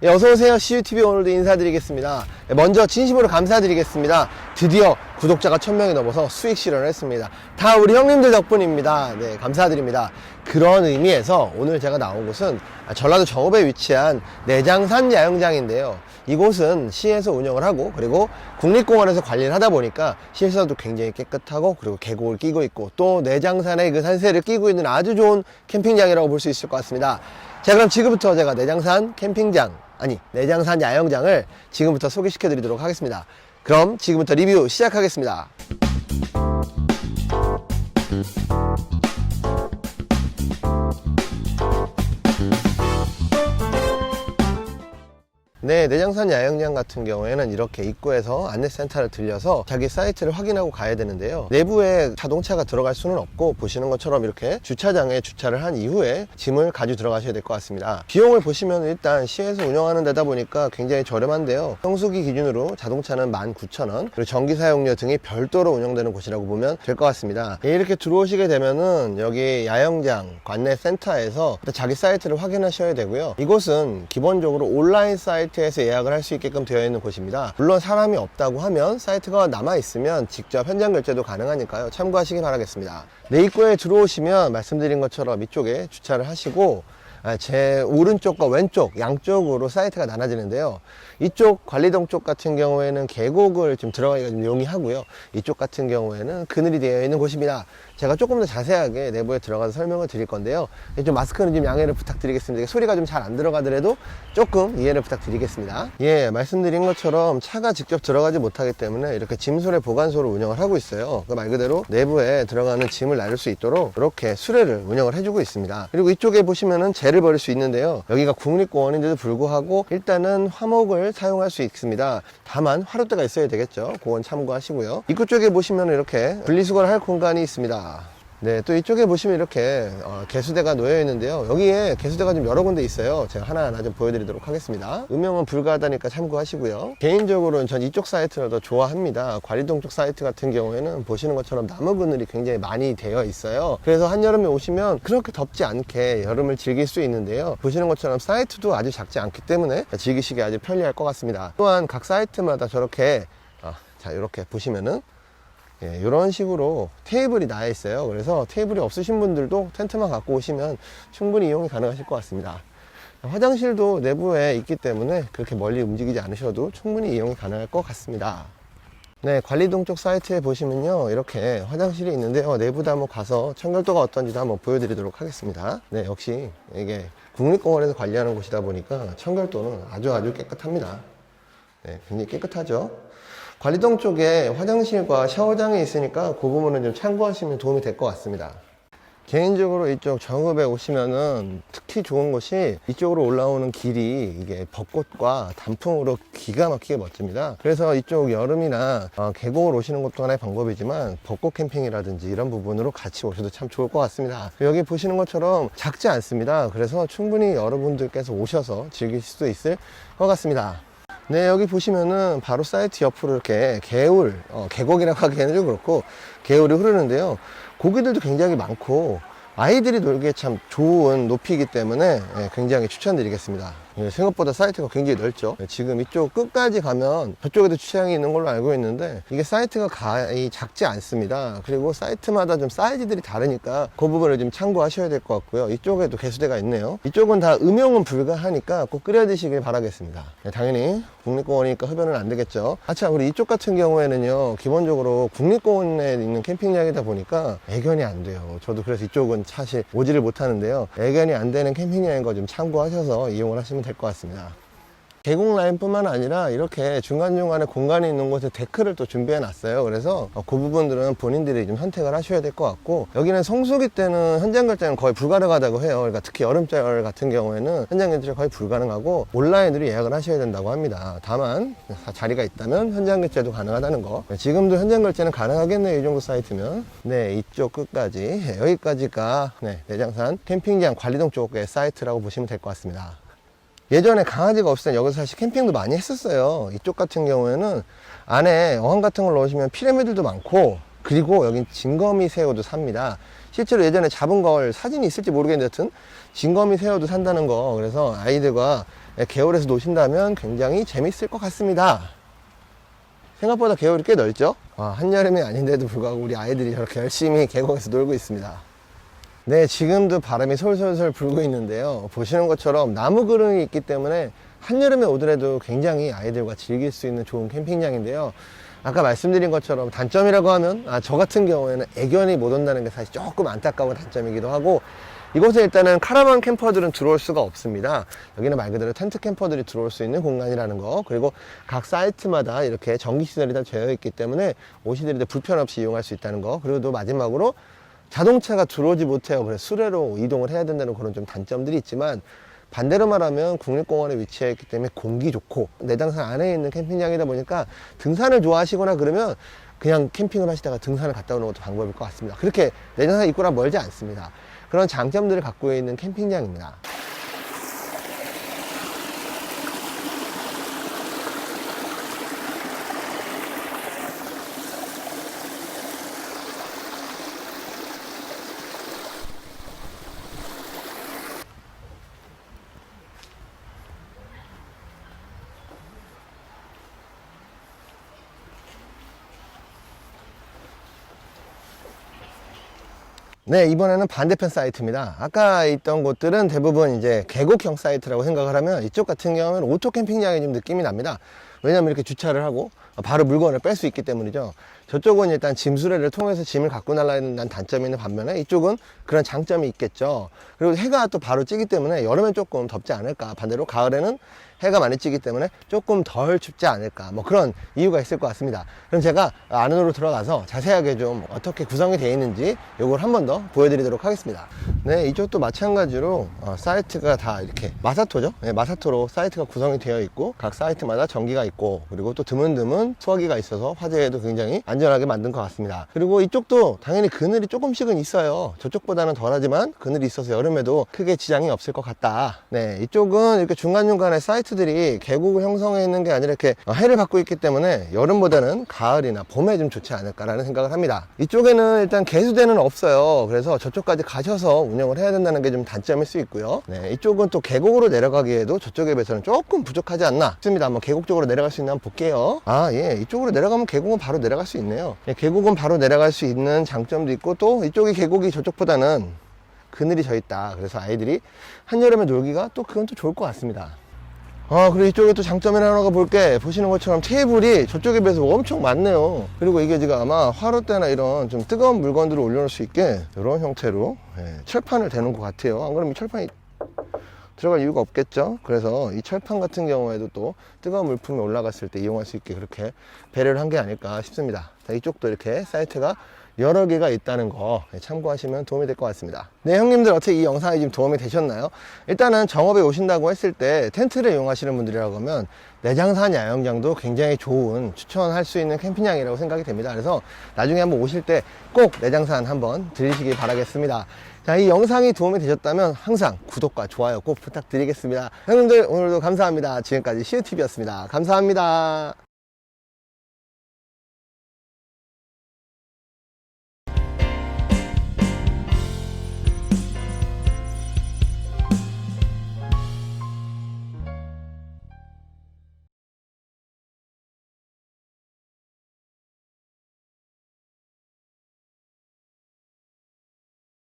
예, 어서오세요. CUTV 오늘도 인사드리겠습니다. 먼저 진심으로 감사드리겠습니다. 드디어 구독자가 1000명이 넘어서 수익 실현을 했습니다. 다 우리 형님들 덕분입니다. 네, 감사드립니다. 그런 의미에서 오늘 제가 나온 곳은 전라도 정읍에 위치한 내장산 야영장인데요. 이곳은 시에서 운영을 하고 그리고 국립공원에서 관리를 하다 보니까 시에서도 굉장히 깨끗하고 그리고 계곡을 끼고 있고 또 내장산의 그 산세를 끼고 있는 아주 좋은 캠핑장이라고 볼 수 있을 것 같습니다. 자, 그럼 지금부터 제가 내장산 캠핑장, 내장산 야영장을 지금부터 소개시켜 드리도록 하겠습니다. 그럼 지금부터 리뷰 시작하겠습니다. 네, 내장산 야영장 같은 경우에는 이렇게 입구에서 안내센터를 들려서 자기 사이트를 확인하고 가야 되는데요. 내부에 자동차가 들어갈 수는 없고 보시는 것처럼 이렇게 주차장에 주차를 한 이후에 짐을 가지고 들어가셔야 될 것 같습니다. 비용을 보시면 일단 시에서 운영하는 데다 보니까 굉장히 저렴한데요. 성수기 기준으로 자동차는 19,000원, 그리고 전기 사용료 등이 별도로 운영되는 곳이라고 보면 될 것 같습니다. 이렇게 들어오시게 되면은 여기 야영장 안내센터에서 자기 사이트를 확인하셔야 되고요. 이곳은 기본적으로 온라인 사이트에서 예약을 할 수 있게끔 되어 있는 곳입니다. 물론 사람이 없다고 하면 사이트가 남아 있으면 직접 현장 결제도 가능하니까요. 참고하시기 바라겠습니다. 내 입구에 들어오시면 말씀드린 것처럼 이쪽에 주차를 하시고 제 오른쪽과 왼쪽 양쪽으로 사이트가 나눠지는데요. 이쪽 관리동 쪽 같은 경우에는 계곡을 좀 들어가기가 좀 용이하고요. 이쪽 같은 경우에는 그늘이 되어 있는 곳입니다. 제가 조금 더 자세하게 내부에 들어가서 설명을 드릴 건데요. 좀 마스크는 좀 양해를 부탁드리겠습니다. 소리가 좀 잘 안 들어가더라도 조금 이해를 부탁드리겠습니다. 예, 말씀드린 것처럼 차가 직접 들어가지 못하기 때문에 이렇게 짐수레 보관소를 운영을 하고 있어요. 그 말 그대로 내부에 들어가는 짐을 나를 수 있도록 이렇게 수레를 운영을 해주고 있습니다. 그리고 이쪽에 보시면은 재를 버릴 수 있는데요. 여기가 국립공원인데도 불구하고 일단은 화목을 사용할 수 있습니다. 다만 화롯대가 있어야 되겠죠. 그건 참고하시고요. 입구 쪽에 보시면 이렇게 분리수거를 할 공간이 있습니다. 네, 또 이쪽에 보시면 이렇게 개수대가 놓여 있는데요. 여기에 개수대가 좀 여러 군데 있어요. 제가 하나하나 좀 보여드리도록 하겠습니다. 음영은 불가하다니까 참고하시고요. 개인적으로는 전 이쪽 사이트를 더 좋아합니다. 관리동 쪽 사이트 같은 경우에는 보시는 것처럼 나무 그늘이 굉장히 많이 되어 있어요. 그래서 한여름에 오시면 그렇게 덥지 않게 여름을 즐길 수 있는데요. 보시는 것처럼 사이트도 아주 작지 않기 때문에 즐기시기 아주 편리할 것 같습니다. 또한 각 사이트마다 저렇게 자, 이렇게 보시면은 이런 식으로 테이블이 나와 있어요. 그래서 테이블이 없으신 분들도 텐트만 갖고 오시면 충분히 이용이 가능하실 것 같습니다. 화장실도 내부에 있기 때문에 그렇게 멀리 움직이지 않으셔도 충분히 이용이 가능할 것 같습니다. 네, 관리동 쪽 사이트에 보시면요, 이렇게 화장실이 있는데요. 내부도 한번 가서 청결도가 어떤지도 한번 보여드리도록 하겠습니다. 네, 역시 이게 국립공원에서 관리하는 곳이다 보니까 청결도는 아주 깨끗합니다. 네, 굉장히 깨끗하죠. 관리동 쪽에 화장실과 샤워장이 있으니까 그 부분은 좀 참고하시면 도움이 될 것 같습니다. 개인적으로 이쪽 정읍에 오시면은 특히 좋은 것이 이쪽으로 올라오는 길이 이게 벚꽃과 단풍으로 기가 막히게 멋집니다. 그래서 이쪽 여름이나 계곡을 오시는 것도 하나의 방법이지만 벚꽃 캠핑이라든지 이런 부분으로 같이 오셔도 참 좋을 것 같습니다. 여기 보시는 것처럼 작지 않습니다. 그래서 충분히 여러분들께서 오셔서 즐기실 수 있을 것 같습니다. 네, 여기 보시면은 바로 사이트 옆으로 이렇게 개울, 계곡이라고 하기에는 좀 그렇고 개울이 흐르는데요. 고기들도 굉장히 많고 아이들이 놀기에 참 좋은 높이이기 때문에 굉장히 추천드리겠습니다. 생각보다 사이트가 굉장히 넓죠. 지금 이쪽 끝까지 가면 저쪽에도 주차장이 있는 걸로 알고 있는데 이게 사이트가 거의 작지 않습니다. 그리고 사이트마다 좀 사이즈들이 다르니까 그 부분을 좀 참고하셔야 될 것 같고요. 이쪽에도 개수대가 있네요. 이쪽은 다 음용은 불가하니까 꼭 끓여 드시길 바라겠습니다. 당연히 국립공원이니까 흡연은 안 되겠죠. 참, 우리 이쪽 같은 경우에는요, 기본적으로 국립공원에 있는 캠핑장이다 보니까 애견이 안 돼요. 저도 그래서 이쪽은 사실 오지를 못하는데요. 애견이 안 되는 캠핑장인 거 좀 참고하셔서 이용을 하시면 될 것 같습니다. 계곡 라인뿐만 아니라 이렇게 중간중간에 공간이 있는 곳에 데크를 또 준비해 놨어요. 그래서 그 부분들은 본인들이 좀 선택을 하셔야 될 것 같고, 여기는 성수기 때는 현장 결제는 거의 불가능하다고 해요. 그러니까 특히 여름철 같은 경우에는 현장 결제가 거의 불가능하고 온라인으로 예약을 하셔야 된다고 합니다. 다만 자리가 있다면 현장 결제도 가능하다는 거. 지금도 현장 결제는 가능하겠네요, 이 정도 사이트면. 네, 이쪽 끝까지 여기까지가 내장산 캠핑장 관리동 쪽의 사이트라고 보시면 될 것 같습니다. 예전에 강아지가 없을 땐 여기서 사실 캠핑도 많이 했었어요. 이쪽 같은 경우에는 안에 어항 같은 걸 넣으시면 피라미드도 많고, 그리고 여긴 진거미 새우도 삽니다. 실제로 예전에 잡은 걸 사진이 있을지 모르겠는데 여튼 진거미 새우도 산다는 거. 그래서 아이들과 개울에서 노신다면 굉장히 재밌을 것 같습니다. 생각보다 개울이 꽤 넓죠? 한여름이 아닌데도 불구하고 우리 아이들이 저렇게 열심히 계곡에서 놀고 있습니다. 네, 지금도 바람이 솔솔솔 불고 있는데요. 보시는 것처럼 나무 그릉이 있기 때문에 한여름에 오더라도 굉장히 아이들과 즐길 수 있는 좋은 캠핑장인데요. 아까 말씀드린 것처럼 단점이라고 하면 저 같은 경우에는 애견이 못 온다는 게 사실 조금 안타까운 단점이기도 하고, 이곳에 일단은 카라반 캠퍼들은 들어올 수가 없습니다. 여기는 말 그대로 텐트 캠퍼들이 들어올 수 있는 공간이라는 거, 그리고 각 사이트마다 이렇게 전기시설이 다 되어 있기 때문에 오시들이 불편 없이 이용할 수 있다는 거, 그리고 또 마지막으로 자동차가 들어오지 못해요. 그래서 수레로 이동을 해야 된다는 그런 좀 단점들이 있지만, 반대로 말하면 국립공원에 위치해 있기 때문에 공기 좋고 내장산 안에 있는 캠핑장이다 보니까 등산을 좋아하시거나 그러면 그냥 캠핑을 하시다가 등산을 갔다 오는 것도 방법일 것 같습니다. 그렇게 내장산 입구랑 멀지 않습니다. 그런 장점들을 갖고 있는 캠핑장입니다. 네, 이번에는 반대편 사이트입니다. 아까 있던 곳들은 대부분 이제 계곡형 사이트라고 생각을 하면, 이쪽 같은 경우는 오토 캠핑장의 좀 느낌이 납니다. 왜냐면 이렇게 주차를 하고 바로 물건을 뺄 수 있기 때문이죠. 저쪽은 일단 짐수레를 통해서 짐을 갖고 날아야 된다는 단점이 있는 반면에 이쪽은 그런 장점이 있겠죠. 그리고 해가 또 바로 찌기 때문에 여름엔 조금 덥지 않을까, 반대로 가을에는 해가 많이 찌기 때문에 조금 덜 춥지 않을까, 뭐 그런 이유가 있을 것 같습니다. 그럼 제가 안으로 들어가서 자세하게 좀 어떻게 구성이 되어 있는지 요걸 한 번 더 보여드리도록 하겠습니다. 네, 이쪽도 마찬가지로 사이트가 다 이렇게 마사토죠. 네, 마사토로 사이트가 구성이 되어 있고 각 사이트마다 전기가 있고, 그리고 또 드문드문 소화기가 있어서 화재에도 굉장히 안전하게 만든 것 같습니다. 그리고 이쪽도 당연히 그늘이 조금씩은 있어요. 저쪽보다는 덜하지만 그늘이 있어서 여름에도 크게 지장이 없을 것 같다. 네, 이쪽은 이렇게 중간중간에 사이트들이 계곡을 형성해 있는 게 아니라 이렇게 해를 받고 있기 때문에 여름보다는 가을이나 봄에 좀 좋지 않을까라는 생각을 합니다. 이쪽에는 일단 개수대는 없어요. 그래서 저쪽까지 가셔서 운영을 해야 된다는 게 좀 단점일 수 있고요. 네, 이쪽은 또 계곡으로 내려가기에도 저쪽에 비해서는 조금 부족하지 않나 싶습니다. 한번 계곡 쪽으로 내려갈 수 있나 한번 볼게요. 예, 이쪽으로 내려가면 계곡은 바로 내려갈 수 있네요. 네, 계곡은 바로 내려갈 수 있는 장점도 있고, 또 이쪽이 계곡이 저쪽보다는 그늘이 져 있다. 그래서 아이들이 한여름에 놀기가 또 그건 또 좋을 것 같습니다. 그리고 이쪽에 또 장점이 하나가 볼게, 보시는 것처럼 테이블이 저쪽에 비해서 엄청 많네요. 그리고 이게 지금 아마 화롯대나 이런 좀 뜨거운 물건들을 올려놓을 수 있게 이런 형태로 철판을 대는 것 같아요. 안 그러면 이 철판이 들어갈 이유가 없겠죠. 그래서 이 철판 같은 경우에도 또 뜨거운 물품이 올라갔을 때 이용할 수 있게 그렇게 배려를 한 게 아닐까 싶습니다. 자, 이쪽도 이렇게 사이트가 여러 개가 있다는 거 참고하시면 도움이 될 것 같습니다. 네, 형님들 어떻게 이 영상이 좀 도움이 되셨나요? 일단은 정업에 오신다고 했을 때 텐트를 이용하시는 분들이라고 하면 내장산 야영장도 굉장히 좋은, 추천할 수 있는 캠핑장이라고 생각이 됩니다. 그래서 나중에 한번 오실 때 꼭 내장산 한번 들리시기 바라겠습니다. 자, 이 영상이 도움이 되셨다면 항상 구독과 좋아요 꼭 부탁드리겠습니다. 형님들 오늘도 감사합니다. 지금까지 시우TV였습니다. 감사합니다.